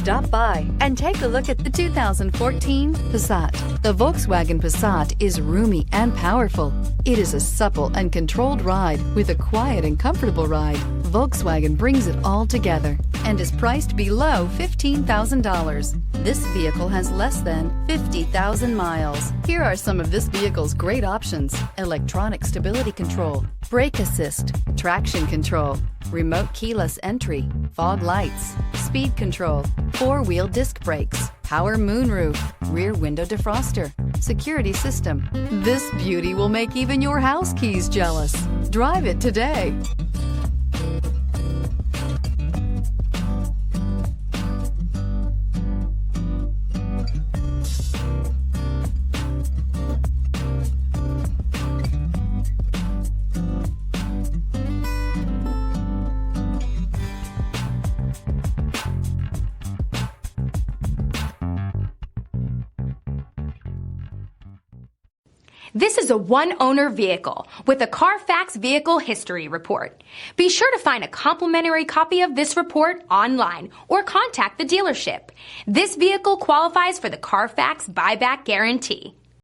Stop by and take a look at the 2014 Passat. The Volkswagen Passat is roomy and powerful. It is a supple and controlled ride with a quiet and comfortable ride. Volkswagen brings it all together and is priced below $15,000. This vehicle has less than 50,000 miles. Here are some of this vehicle's great options: electronic stability control, brake assist, traction control, remote keyless entry, fog lights, speed control, four-wheel disc brakes, power moonroof, rear window defroster, security system. This beauty will make even your house keys jealous. Drive it today. This is a one-owner vehicle with a Carfax Vehicle History Report. Be sure to find a complimentary copy of this report online or contact the dealership. This vehicle qualifies for the Carfax Buyback Guarantee.